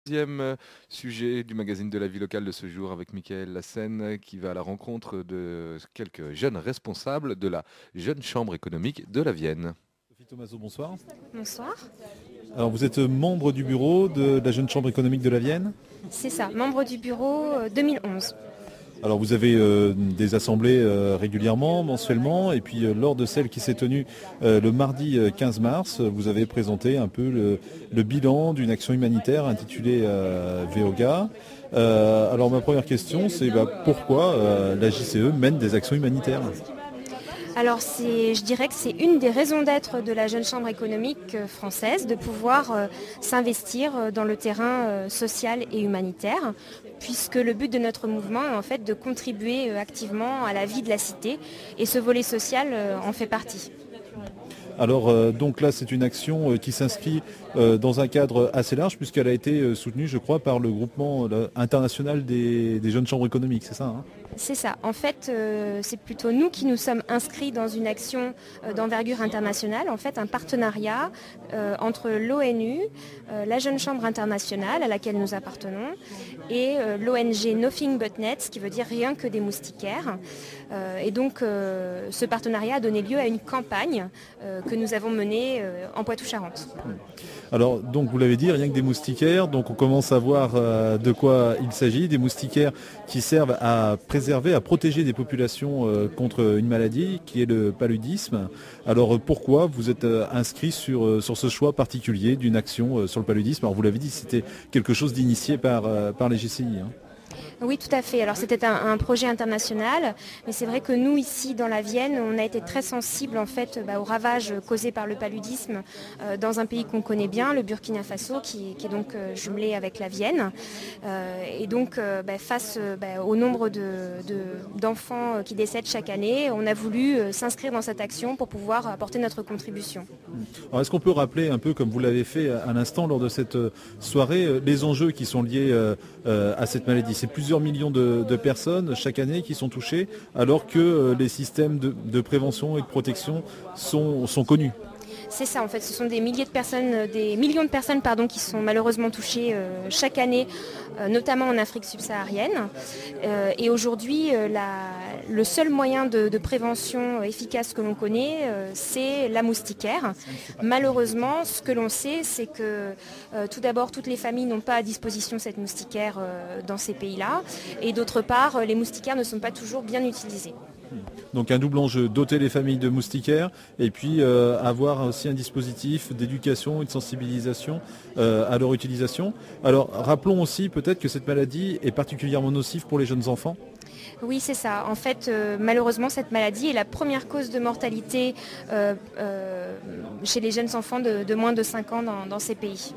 Deuxième sujet du magazine de la vie locale de ce jour avec Michael Lassène qui va à la rencontre de quelques jeunes responsables de la jeune chambre économique de la Vienne. Sophie Thomaso, bonsoir. Bonsoir. Alors vous êtes membre du bureau de la Jeune Chambre économique de la Vienne. C'est ça, membre du bureau 2011. Alors vous avez des assemblées régulièrement, mensuellement, et puis lors de celle qui s'est tenue le mardi 15 mars, vous avez présenté un peu le bilan d'une action humanitaire intitulée VOGA. Alors ma première question, c'est pourquoi la JCE mène des actions humanitaires ? Alors je dirais que c'est une des raisons d'être de la jeune chambre économique française, de pouvoir s'investir dans le terrain social et humanitaire, puisque le but de notre mouvement est en fait de contribuer activement à la vie de la cité, et ce volet social en fait partie. Alors donc là c'est une action qui s'inscrit dans un cadre assez large puisqu'elle a été soutenue je crois par le groupement international des jeunes chambres économiques, c'est ça hein ? C'est ça. En fait, c'est plutôt nous qui nous sommes inscrits dans une action d'envergure internationale, en fait un partenariat entre l'ONU, la Jeune Chambre internationale à laquelle nous appartenons, et l'ONG Nothing But Nets, qui veut dire rien que des moustiquaires. Et donc ce partenariat a donné lieu à une campagne que nous avons menée en Poitou-Charentes. Alors donc vous l'avez dit, rien que des moustiquaires, donc on commence à voir de quoi il s'agit, des moustiquaires qui servent à préserver, à protéger des populations contre une maladie qui est le paludisme. Alors pourquoi vous êtes inscrit sur ce choix particulier d'une action sur le paludisme ? Alors vous l'avez dit, c'était quelque chose d'initié par les GCI. Hein. Oui, tout à fait. Alors c'était un projet international, mais c'est vrai que nous ici dans la Vienne, on a été très sensibles en fait aux ravages causés par le paludisme dans un pays qu'on connaît bien, le Burkina Faso, qui est donc jumelé avec la Vienne. Et donc face au nombre d'enfants qui décèdent chaque année, on a voulu s'inscrire dans cette action pour pouvoir apporter notre contribution. Alors est-ce qu'on peut rappeler un peu, comme vous l'avez fait à l'instant lors de cette soirée, les enjeux qui sont liés à cette maladie ? C'est plusieurs millions de personnes chaque année qui sont touchées, alors que les systèmes de prévention et de protection sont connus. C'est ça, en fait, ce sont des millions de personnes qui sont malheureusement touchées chaque année, notamment en Afrique subsaharienne. Et aujourd'hui, le seul moyen de prévention efficace que l'on connaît, c'est la moustiquaire. Malheureusement, ce que l'on sait, c'est que tout d'abord, toutes les familles n'ont pas à disposition cette moustiquaire dans ces pays-là. Et d'autre part, les moustiquaires ne sont pas toujours bien utilisées. Donc un double enjeu, doter les familles de moustiquaires et puis avoir aussi un dispositif d'éducation et de sensibilisation à leur utilisation. Alors rappelons aussi peut-être que cette maladie est particulièrement nocive pour les jeunes enfants. Oui, c'est ça. En fait, malheureusement, cette maladie est la première cause de mortalité chez les jeunes enfants de moins de 5 ans dans ces pays.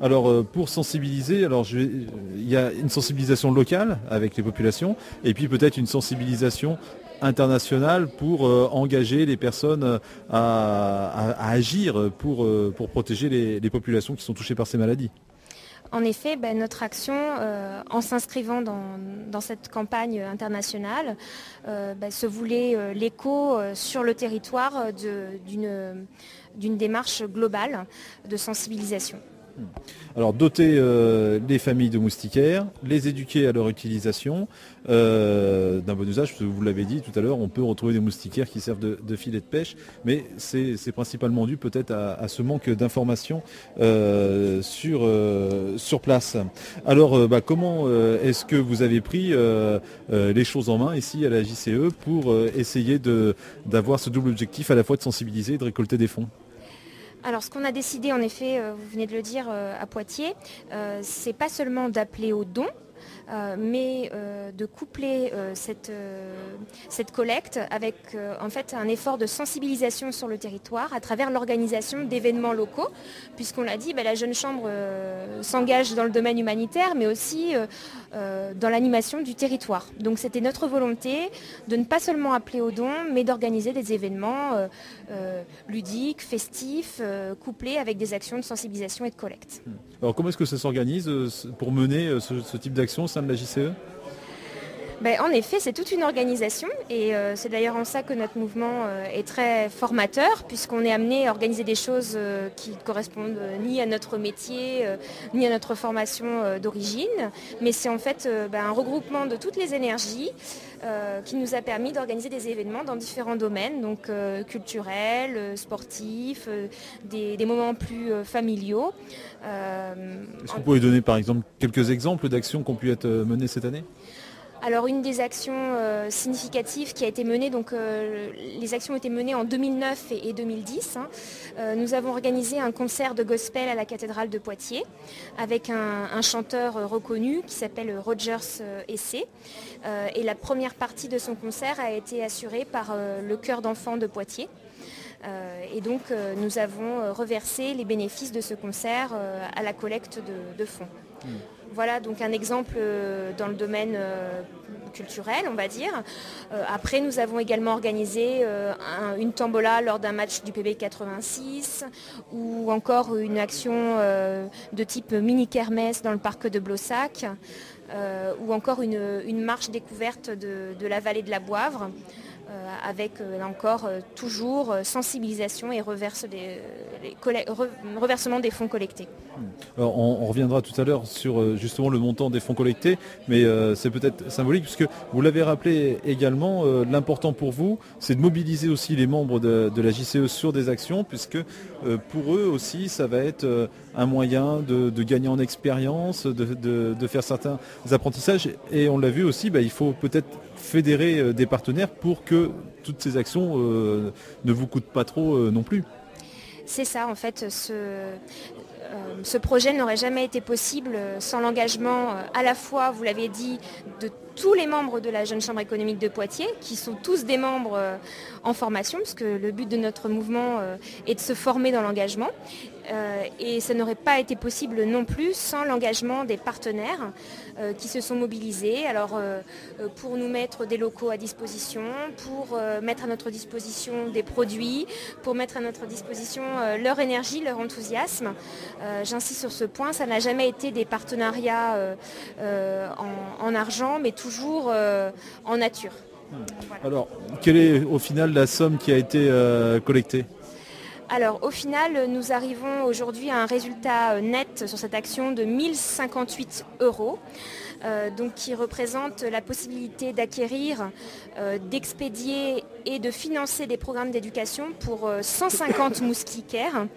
Alors pour sensibiliser, il y a une sensibilisation locale avec les populations et puis peut-être une sensibilisation internationale pour engager les personnes à agir pour protéger les populations qui sont touchées par ces maladies. En effet, notre action, en s'inscrivant dans cette campagne internationale, se voulait l'écho sur le territoire d'une démarche globale de sensibilisation. Alors doter les familles de moustiquaires, les éduquer à leur utilisation d'un bon usage, parce que vous l'avez dit tout à l'heure, on peut retrouver des moustiquaires qui servent de filet de pêche, mais c'est principalement dû peut-être à ce manque d'informations sur place. Alors comment est-ce que vous avez pris les choses en main ici à la JCE pour essayer d'avoir ce double objectif à la fois de sensibiliser et de récolter des fonds ? Alors ce qu'on a décidé en effet, vous venez de le dire à Poitiers, c'est pas seulement d'appeler aux dons, mais de coupler cette collecte avec en fait un effort de sensibilisation sur le territoire à travers l'organisation d'événements locaux, puisqu'on l'a dit, la Jeune Chambre s'engage dans le domaine humanitaire, mais aussi dans l'animation du territoire. Donc c'était notre volonté de ne pas seulement appeler aux dons, mais d'organiser des événements ludiques, festifs, couplés avec des actions de sensibilisation et de collecte. Alors comment est-ce que ça s'organise pour mener ce type d'action au sein de la JCE ? En effet, c'est toute une organisation et c'est d'ailleurs en ça que notre mouvement est très formateur puisqu'on est amené à organiser des choses qui ne correspondent ni à notre métier, ni à notre formation d'origine, mais c'est en fait un regroupement de toutes les énergies qui nous a permis d'organiser des événements dans différents domaines, donc culturels, sportifs, des moments plus familiaux. Est-ce que vous pouvez donner par exemple quelques exemples d'actions qui ont pu être menées cette année ? Alors une des actions significatives qui a été menée, les actions ont été menées en 2009 et 2010. Nous avons organisé un concert de gospel à la cathédrale de Poitiers avec un chanteur reconnu qui s'appelle Rogers Essay. Et la première partie de son concert a été assurée par le chœur d'enfants de Poitiers. Et donc nous avons reversé les bénéfices de ce concert à la collecte de fonds. Voilà donc un exemple dans le domaine culturel, on va dire. Après, nous avons également organisé une tombola lors d'un match du PB 86 ou encore une action de type mini-kermesse dans le parc de Blossac ou encore une marche découverte de la vallée de la Boivre. Avec là encore toujours sensibilisation et reversement des fonds collectés. Alors, on reviendra tout à l'heure sur justement le montant des fonds collectés, mais c'est peut-être symbolique puisque vous l'avez rappelé également, l'important pour vous, c'est de mobiliser aussi les membres de la JCE sur des actions, puisque pour eux aussi, ça va être un moyen de gagner en expérience, de faire certains apprentissages. Et on l'a vu aussi, il faut peut-être fédérer des partenaires pour que toutes ces actions ne vous coûtent pas trop non plus. C'est ça, en fait, ce projet n'aurait jamais été possible sans l'engagement à la fois, vous l'avez dit, de tous les membres de la Jeune Chambre économique de Poitiers, qui sont tous des membres en formation, puisque le but de notre mouvement est de se former dans l'engagement. Et ça n'aurait pas été possible non plus sans l'engagement des partenaires qui se sont mobilisés pour nous mettre des locaux à disposition, pour mettre à notre disposition des produits, pour mettre à notre disposition leur énergie, leur enthousiasme. J'insiste sur ce point, ça n'a jamais été des partenariats en argent, mais toujours en nature. Voilà. Alors, quelle est au final la somme qui a été collectée ? Alors au final, nous arrivons aujourd'hui à un résultat net sur cette action de 1058 €, donc qui représente la possibilité d'acquérir, d'expédier et de financer des programmes d'éducation pour 150 moustiquaires.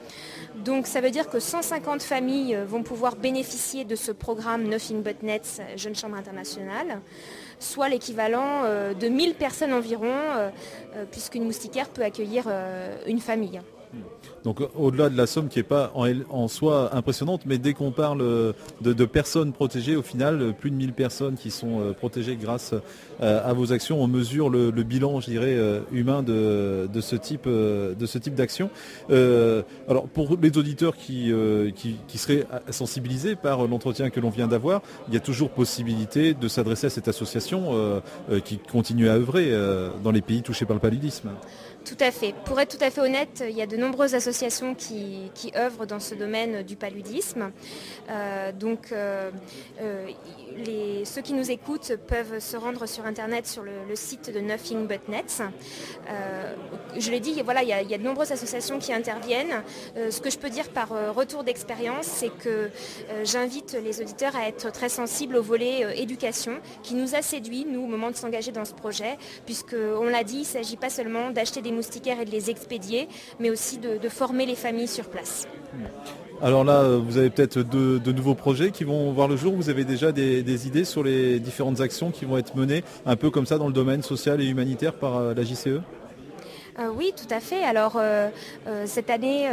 Donc ça veut dire que 150 familles vont pouvoir bénéficier de ce programme Nothing But Nets Jeune Chambre Internationale, soit l'équivalent de 1000 personnes environ, puisqu'une moustiquaire peut accueillir une famille. Donc au-delà de la somme qui n'est pas en soi impressionnante, mais dès qu'on parle de personnes protégées, au final, plus de 1000 personnes qui sont protégées grâce à vos actions, on mesure le bilan, je dirais, humain de ce type d'action. Alors pour les auditeurs qui seraient sensibilisés par l'entretien que l'on vient d'avoir, il y a toujours possibilité de s'adresser à cette association qui continue à œuvrer dans les pays touchés par le paludisme. Tout à fait. Pour être tout à fait honnête, il y a de nombreuses associations qui œuvrent dans ce domaine du paludisme. Ceux qui nous écoutent peuvent se rendre sur Internet sur le site de Nothing But Nets. Je l'ai dit, voilà, il y a de nombreuses associations qui interviennent. Ce que je peux dire par retour d'expérience, c'est que j'invite les auditeurs à être très sensibles au volet éducation qui nous a séduits, nous, au moment de s'engager dans ce projet, puisqu'on l'a dit, il ne s'agit pas seulement d'acheter des moustiquaires et de les expédier, mais aussi de former les familles sur place. Alors là, vous avez peut-être de nouveaux projets qui vont voir le jour. Vous avez déjà des idées sur les différentes actions qui vont être menées, un peu comme ça dans le domaine social et humanitaire par la JCE ? Oui, tout à fait. Alors, cette année,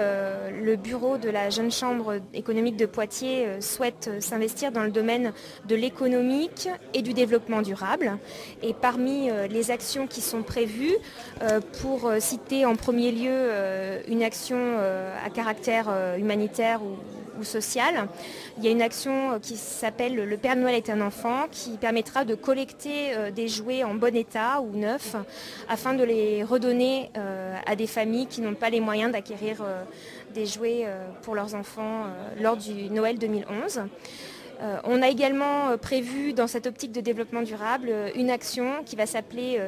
le bureau de la Jeune Chambre économique de Poitiers souhaite s'investir dans le domaine de l'économique et du développement durable. Et parmi les actions qui sont prévues, pour citer en premier lieu une action à caractère humanitaire ou social, il y a une action qui s'appelle Le Père Noël est un enfant, qui permettra de collecter des jouets en bon état ou neufs afin de les redonner à des familles qui n'ont pas les moyens d'acquérir des jouets pour leurs enfants lors du Noël 2011. On a également prévu dans cette optique de développement durable une action qui va s'appeler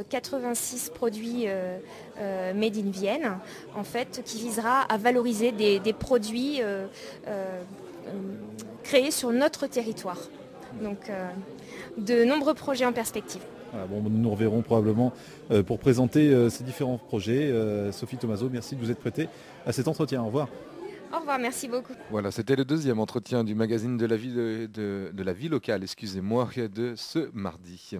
86 produits Made in Vienne, en fait, qui visera à valoriser des produits créés sur notre territoire. Donc de nombreux projets en perspective. Voilà, bon, nous nous reverrons probablement pour présenter ces différents projets. Sophie Thomazeau, merci de vous être prêtée à cet entretien. Au revoir. Au revoir, merci beaucoup. Voilà, c'était le deuxième entretien du magazine de la vie locale, excusez-moi, de ce mardi.